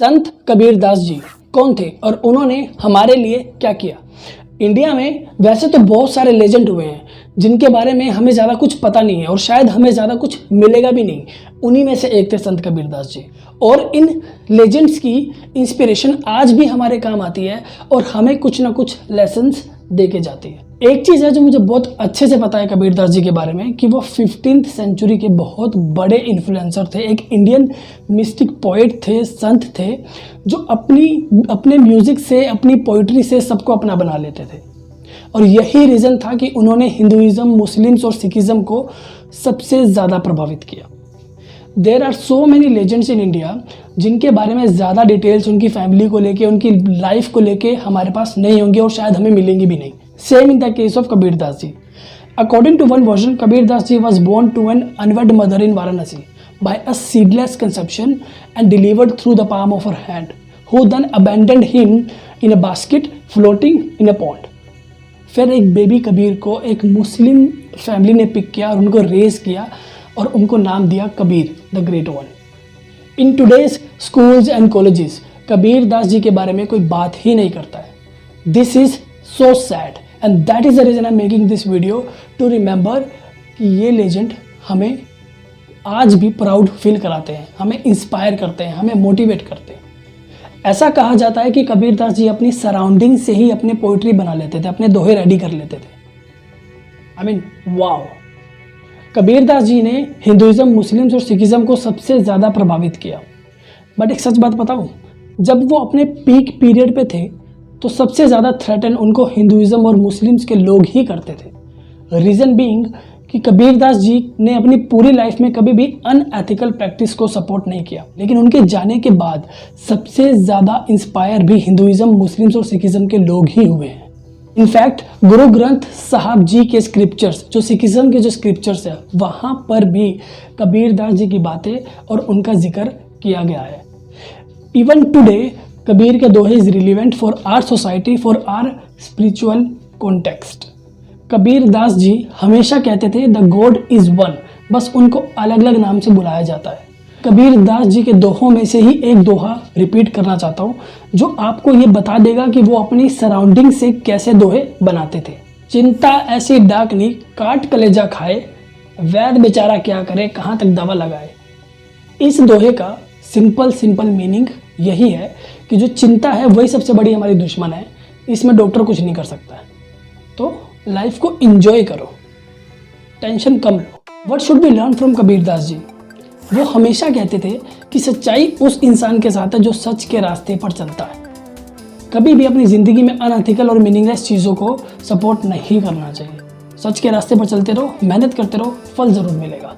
संत कबीर दास जी कौन थे और उन्होंने हमारे लिए क्या किया। इंडिया में वैसे तो बहुत सारे लेजेंड हुए हैं जिनके बारे में हमें ज़्यादा कुछ पता नहीं है और शायद हमें ज़्यादा कुछ मिलेगा भी नहीं। उन्हीं में से एक थे संत कबीर दास जी और इन लेजेंड्स की इंस्पिरेशन आज भी हमारे काम आती है और हमें कुछ ना कुछ लेसन्स दे के जाती है। एक चीज़ है जो मुझे बहुत अच्छे से पता है कबीर दास जी के बारे में कि वो 15th सेंचुरी के बहुत बड़े इन्फ्लुएंसर थे, एक इंडियन मिस्टिक पोएट थे, संत थे जो अपने म्यूज़िक से, अपनी पोइट्री से सबको अपना बना लेते थे। और यही रीज़न था कि उन्होंने हिंदुइज़्म, मुस्लिम्स और सिखिज़्म को सबसे ज़्यादा प्रभावित किया। There are so many legends in India जिनके बारे में ज़्यादा डिटेल्स उनकी फैमिली को लेके, उनकी लाइफ को लेके हमारे पास नहीं होंगे और शायद हमें मिलेंगी भी नहीं। Same in the case of Kabir Das ji. According to one version, Kabir Das ji was born to an unwed mother in Varanasi by a seedless conception and delivered through the palm of her hand, who then abandoned him in a basket floating in a pond. फिर एक baby Kabir को एक Muslim family ने pick किया और उनको raise किया और उनको नाम दिया Kabir the great one. In today's schools and colleges Kabir Das ji के बारे में कोई बात ही नहीं करता है। This is so sad and that is the reason I am making this video to remember कि ये लेजेंड हमें आज भी प्राउड फील कराते हैं, हमें इंस्पायर करते हैं, हमें मोटिवेट करते हैं। ऐसा कहा जाता है कि कबीर दास जी अपनी सराउंडिंग से ही अपने पोइट्री बना लेते थे, अपने दोहे रेडी कर लेते थे। I mean wow. Kabir Das ji ने हिंदुइज्म, मुस्लिम्स और सिखिज्म को सबसे ज़्यादा प्रभावित किया। बट एक सच बात बताऊं, जब वो अपने पीक पीरियड पे थे तो सबसे ज़्यादा थ्रेटन उनको हिंदुइज्म और मुस्लिम्स के लोग ही करते थे। रीज़न बीइंग कि कबीर दास जी ने अपनी पूरी लाइफ में कभी भी अनएथिकल प्रैक्टिस को सपोर्ट नहीं किया, लेकिन उनके जाने के बाद सबसे ज़्यादा इंस्पायर भी हिंदुइज्म, मुस्लिम्स और सिखिज्म के लोग ही हुए हैं। इनफैक्ट गुरु ग्रंथ साहब जी के स्क्रिप्चर्स, जो सिखिज्म के जो स्क्रिप्चर्स है, वहाँ पर भी कबीर दास जी की बातें और उनका जिक्र किया गया है। इवन टुडे कबीर के दोहे is relevant for our society, for our spiritual context. Kabir Das ji हमेशा कहते थे द गॉड इज वन, बस उनको अलग अलग नाम से बुलाया जाता है। कबीर दास जी के दोहों में से ही एक दोहा रिपीट करना चाहता हूँ जो आपको ये बता देगा कि वो अपनी सराउंडिंग से कैसे दोहे बनाते थे। चिंता ऐसी डाकनी काट कलेजा खाए, वैद बेचारा क्या करे कहाँ तक दवा लगाए। इस दोहे का सिंपल मीनिंग यही है कि जो चिंता है वही सबसे बड़ी हमारी दुश्मन है, इसमें डॉक्टर कुछ नहीं कर सकता है। तो लाइफ को एंजॉय करो, टेंशन कम लो। What should be learn from Kabir Das ji? वो हमेशा कहते थे कि सच्चाई उस इंसान के साथ है जो सच के रास्ते पर चलता है। कभी भी अपनी ज़िंदगी में अनएथिकल और मीनिंगलेस चीज़ों को सपोर्ट नहीं करना चाहिए। सच के रास्ते पर चलते रहो, मेहनत करते रहो, फल ज़रूर मिलेगा।